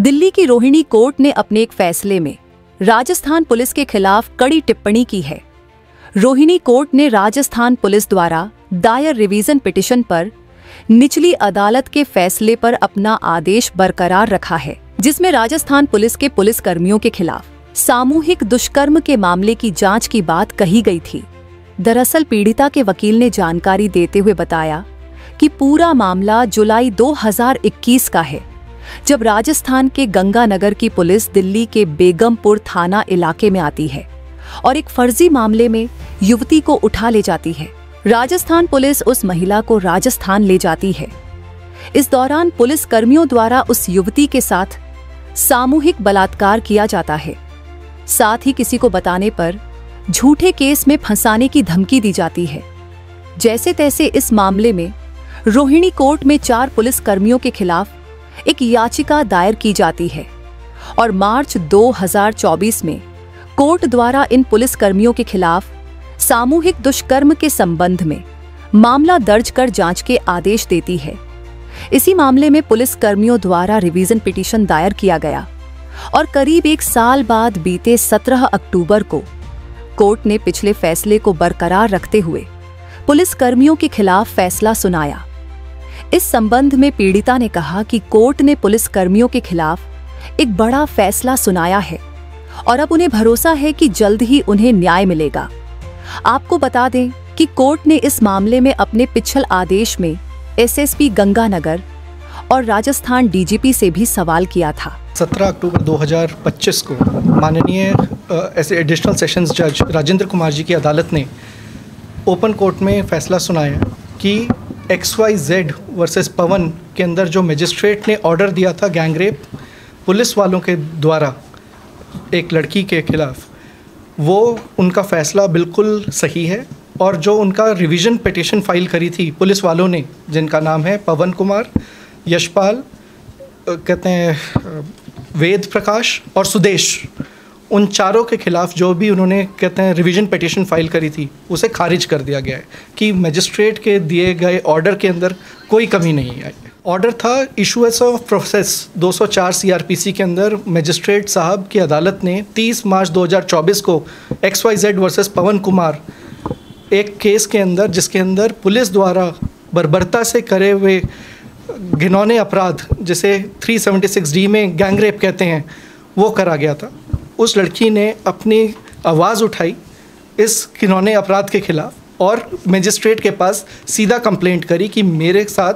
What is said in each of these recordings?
दिल्ली की रोहिणी कोर्ट ने अपने एक फैसले में राजस्थान पुलिस के खिलाफ कड़ी टिप्पणी की है। रोहिणी कोर्ट ने राजस्थान पुलिस द्वारा दायर रिवीजन पिटीशन पर निचली अदालत के फैसले पर अपना आदेश बरकरार रखा है, जिसमें राजस्थान पुलिस के पुलिसकर्मियों के खिलाफ सामूहिक दुष्कर्म के मामले की जांच की बात कही गई थी। दरअसल पीड़िता के वकील ने जानकारी देते हुए बताया कि पूरा मामला जुलाई 2021 का है, जब राजस्थान के गंगानगर की पुलिस दिल्ली के बेगमपुर थाना इलाके में आती है और एक फर्जी मामले में युवती को उठा ले जाती है। राजस्थान पुलिस उस महिला को राजस्थान ले जाती है। इस दौरान पुलिस कर्मियों द्वारा उस युवती के साथ सामूहिक बलात्कार किया जाता है। साथ ही किसी को बताने पर झूठे केस में फंसाने की धमकी दी जाती है। जैसे तैसे इस मामले में रोहिणी कोर्ट में 4 पुलिस कर्मियों के खिलाफ एक याचिका दायर की जाती है और मार्च 2024 में कोर्ट द्वारा इन पुलिस कर्मियों के खिलाफ सामूहिक दुष्कर्म के संबंध में मामला दर्ज कर जांच के आदेश देती है। इसी मामले में पुलिस कर्मियों द्वारा रिवीजन पिटीशन दायर किया गया और करीब 1 साल बाद बीते 17 अक्टूबर को कोर्ट ने पिछले फैसले को बरकरार रखते हुए पुलिस कर्मियों के खिलाफ फैसला सुनाया। इस संबंध में पीड़िता ने कहा कि कोर्ट ने पुलिस कर्मियों के खिलाफ एक बड़ा फैसला सुनाया है और अब उन्हें भरोसा है कि जल्द ही उन्हें न्याय मिलेगा। आपको बता दें कि कोर्ट ने इस मामले में अपने पिछले आदेश में एसएसपी गंगानगर और राजस्थान डीजीपी से भी सवाल किया था। 17 अक्टूबर 2025 को माननीय ऐसे एडिशनल सेशंस जज राजेंद्र कुमार जी की अदालत ने ओपन कोर्ट में फैसला सुनाया कि XYZ वर्सेस पवन के अंदर जो मजिस्ट्रेट ने ऑर्डर दिया था गैंगरेप पुलिस वालों के द्वारा एक लड़की के खिलाफ, वो उनका फैसला बिल्कुल सही है। और जो उनका रिवीजन पिटीशन फाइल करी थी पुलिस वालों ने, जिनका नाम है पवन कुमार, यशपाल, कहते हैं वेद प्रकाश और सुदेश, उन चारों के खिलाफ जो भी उन्होंने कहते हैं रिवीजन पिटीशन फाइल करी थी उसे खारिज कर दिया गया है कि मजिस्ट्रेट के दिए गए ऑर्डर के अंदर कोई कमी नहीं आई। ऑर्डर था इशूएंस ऑफ प्रोसेस 204 CRPC के अंदर मजिस्ट्रेट साहब की अदालत ने 30 मार्च 2024 को XYZ वर्सेस पवन कुमार एक केस के अंदर, जिसके अंदर पुलिस द्वारा बर्बरता से करे हुए घिनौने अपराध जिसे 376D में गैंगरेप कहते हैं वो करा गया था। उस लड़की ने अपनी आवाज़ उठाई इस घिनौने अपराध के खिलाफ और मजिस्ट्रेट के पास सीधा कंप्लेंट करी कि मेरे साथ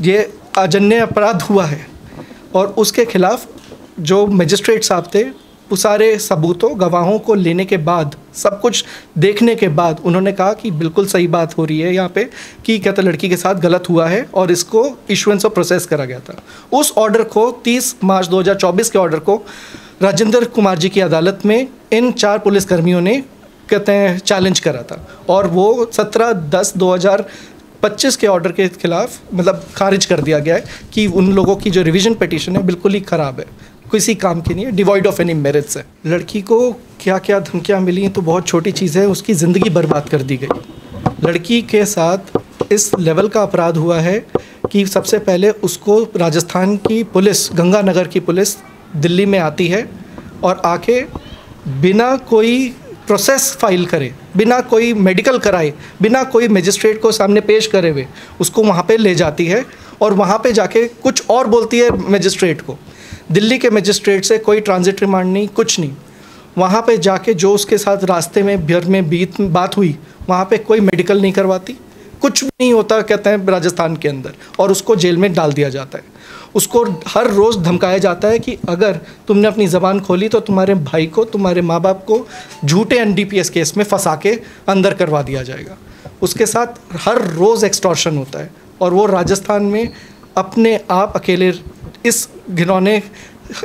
ये अजन्य अपराध हुआ है। और उसके खिलाफ जो मजिस्ट्रेट साहब थे वो सारे सबूतों गवाहों को लेने के बाद, सब कुछ देखने के बाद उन्होंने कहा कि बिल्कुल सही बात हो रही है यहाँ पे कि कहते लड़की के साथ गलत हुआ है और इसको इशुएंस ऑफ प्रोसेस करा गया था। उस ऑर्डर को 30 मार्च 2024 के ऑर्डर को राजेंद्र कुमार जी की अदालत में इन 4 पुलिसकर्मियों ने कहते हैं चैलेंज करा था और वो 17/10/2025 के ऑर्डर के खिलाफ मतलब खारिज कर दिया गया है कि उन लोगों की जो रिवीजन पिटीशन है बिल्कुल ही ख़राब है, किसी काम की नहीं है, डिवॉइड ऑफ एनी मेरिट्स है। लड़की को क्या क्या धमकियाँ मिली तो बहुत छोटी चीज़ है, उसकी ज़िंदगी बर्बाद कर दी गई। लड़की के साथ इस लेवल का अपराध हुआ है कि सबसे पहले उसको राजस्थान की पुलिस, गंगानगर की पुलिस दिल्ली में आती है और आके बिना कोई प्रोसेस फाइल करे, बिना कोई मेडिकल कराए, बिना कोई मजिस्ट्रेट को सामने पेश करे हुए उसको वहाँ पे ले जाती है और वहाँ पे जाके कुछ और बोलती है मजिस्ट्रेट को। दिल्ली के मजिस्ट्रेट से कोई ट्रांजिट रिमांड नहीं, कुछ नहीं। वहाँ पे जाके जो उसके साथ रास्ते में भर में बात हुई वहाँ पे कोई मेडिकल नहीं करवाती, कुछ भी नहीं होता कहते हैं राजस्थान के अंदर, और उसको जेल में डाल दिया जाता है। उसको हर रोज़ धमकाया जाता है कि अगर तुमने अपनी ज़बान खोली तो तुम्हारे भाई को, तुम्हारे माँ बाप को झूठे NDPS केस में फंसा के अंदर करवा दिया जाएगा। उसके साथ हर रोज़ एक्सटॉर्शन होता है और वो राजस्थान में अपने आप अकेले इस घिनौने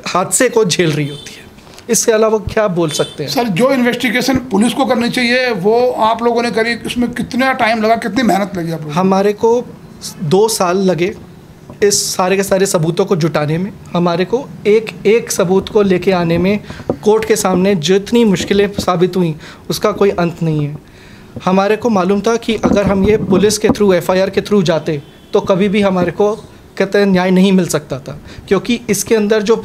हादसे को झेल रही होती है। इसके अलावा क्या बोल सकते हैं सर? जो इन्वेस्टिगेशन पुलिस को करनी चाहिए वो आप लोगों ने करी, उसमें कितना टाइम लगा, कितनी मेहनत लगी आप लोगों को? हमारे को 2 साल लगे इस सारे के सारे सबूतों को जुटाने में। हमारे को एक एक सबूत को लेके आने में कोर्ट के सामने जितनी मुश्किलें साबित हुई उसका कोई अंत नहीं है। हमारे को मालूम था कि अगर हम ये पुलिस के थ्रू, FIR के थ्रू जाते तो कभी भी हमारे को कहते हैं न्याय नहीं मिल सकता था, क्योंकि इसके अंदर जो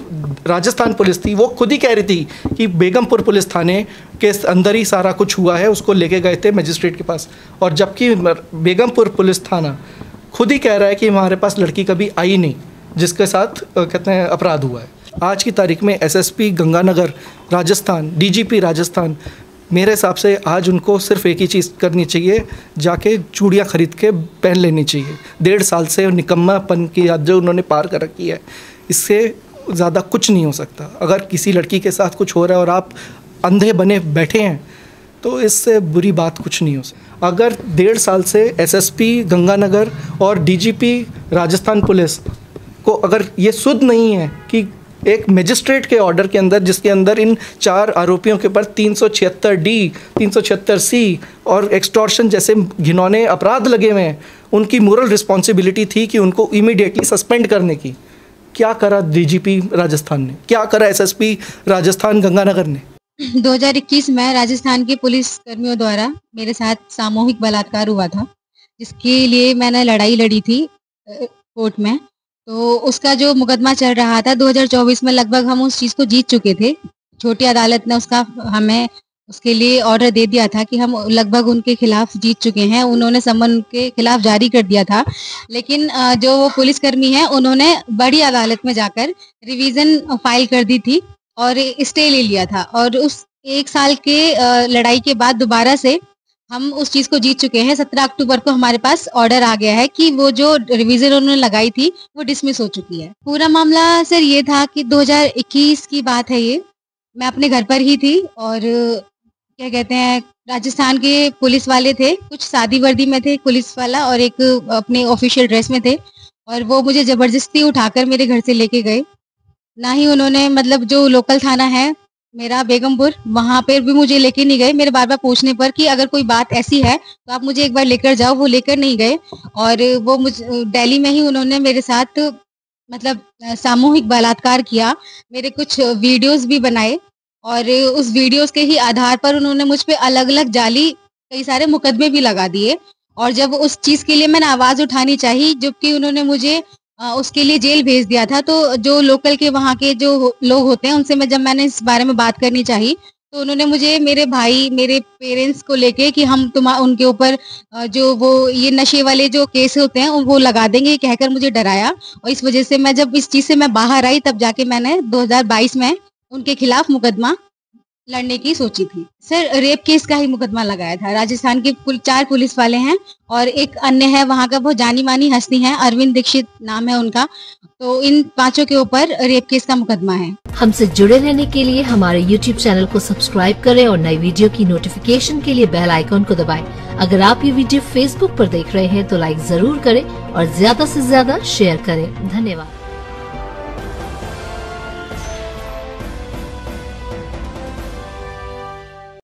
राजस्थान पुलिस थी वो खुद ही कह रही थी कि बेगमपुर पुलिस थाने के अंदर ही सारा कुछ हुआ है, उसको लेके गए थे मजिस्ट्रेट के पास, और जबकि बेगमपुर पुलिस थाना खुद ही कह रहा है कि हमारे पास लड़की कभी आई नहीं जिसके साथ कहते हैं अपराध हुआ है। आज की तारीख में एसएसपी गंगानगर राजस्थान, डीजीपी राजस्थान, मेरे हिसाब से आज उनको सिर्फ एक ही चीज़ करनी चाहिए, जाके चूड़ियाँ खरीद के पहन लेनी चाहिए। 1.5 साल से निकम्मापन की याद जो उन्होंने पार कर रखी है, इससे ज़्यादा कुछ नहीं हो सकता। अगर किसी लड़की के साथ कुछ हो रहा है और आप अंधे बने बैठे हैं तो इससे बुरी बात कुछ नहीं हो सकती। अगर 1.5 साल से एसएसपी गंगानगर और डीजीपी राजस्थान पुलिस को अगर ये सुध नहीं है कि एक मजिस्ट्रेट के ऑर्डर के अंदर, जिसके अंदर इन 4 आरोपियों के ऊपर 376D, 376C और एक्सटॉर्शन जैसे घिनौने अपराध लगे हुए हैं, उनकी मोरल रिस्पॉन्सिबिलिटी थी कि उनको इमीडिएटली सस्पेंड करने की। क्या करा डीजीपी राजस्थान ने, क्या करा एसएसपी राजस्थान गंगानगर ने? 2021 में राजस्थान के पुलिस कर्मियों द्वारा मेरे साथ सामूहिक बलात्कार हुआ था, जिसके लिए मैंने लड़ाई लड़ी थी कोर्ट में। तो उसका जो मुकदमा चल रहा था 2024 में, लगभग हम उस चीज़ को जीत चुके थे। छोटी अदालत ने हमें उसके लिए ऑर्डर दे दिया था कि हम लगभग उनके खिलाफ जीत चुके हैं। उन्होंने समन के खिलाफ जारी कर दिया था, लेकिन जो वो पुलिसकर्मी हैं उन्होंने बड़ी अदालत में जाकर रिवीजन फाइल कर दी थी और स्टे ले लिया था। और उस 1 साल के लड़ाई के बाद दोबारा से हम उस चीज़ को जीत चुके हैं। 17 अक्टूबर को हमारे पास ऑर्डर आ गया है कि वो जो रिवीजन उन्होंने लगाई थी वो डिसमिस हो चुकी है। पूरा मामला सर ये था कि 2021 की बात है ये, मैं अपने घर पर ही थी और क्या कहते हैं, राजस्थान के पुलिस वाले थे, कुछ सादी वर्दी में थे पुलिस वाला और एक अपने ऑफिशियल ड्रेस में थे, और वो मुझे ज़बरदस्ती उठाकर मेरे घर से लेके गए। ना ही उन्होंने मतलब जो लोकल थाना है मेरा बेगमपुर, वहाँ पर भी मुझे लेके नहीं गए। मेरे बार बार पूछने पर कि अगर कोई बात ऐसी है तो आप मुझे एक बार लेकर जाओ, वो लेकर नहीं गए। और वो दिल्ली में ही उन्होंने मेरे साथ मतलब सामूहिक बलात्कार किया। मेरे कुछ वीडियोस भी बनाए और उस वीडियोस के ही आधार पर उन्होंने मुझ पे अलग अलग जाली कई सारे मुकदमे भी लगा दिए। और जब उस चीज़ के लिए मैंने आवाज़ उठानी चाहिए, जबकि उन्होंने मुझे उसके लिए जेल भेज दिया था, तो जो लोकल के वहाँ के जो लोग होते हैं उनसे जब मैंने इस बारे में बात करनी चाहिए तो उन्होंने मुझे मेरे भाई, मेरे पेरेंट्स को लेके कि हम उनके ऊपर जो वो ये नशे वाले जो केस होते हैं वो लगा देंगे, कहकर मुझे डराया। और इस वजह से मैं जब इस चीज़ से मैं बाहर आई तब जाके मैंने 2022 में उनके खिलाफ मुकदमा लड़ने की सोची थी। सर रेप केस का ही मुकदमा लगाया था। राजस्थान के 4 पुलिस वाले हैं और एक अन्य है वहाँ का, बहुत जानी मानी हस्ती है, अरविंद दीक्षित नाम है उनका। तो इन 5 के ऊपर रेप केस का मुकदमा है। हमसे जुड़े रहने के लिए हमारे YouTube चैनल को सब्सक्राइब करें और नई वीडियो की नोटिफिकेशन के लिए बेल आइकॉन को दबाएं। अगर आप ये वीडियो Facebook पर देख रहे हैं तो लाइक जरूर करें और ज्यादा से ज्यादा शेयर करें। धन्यवाद।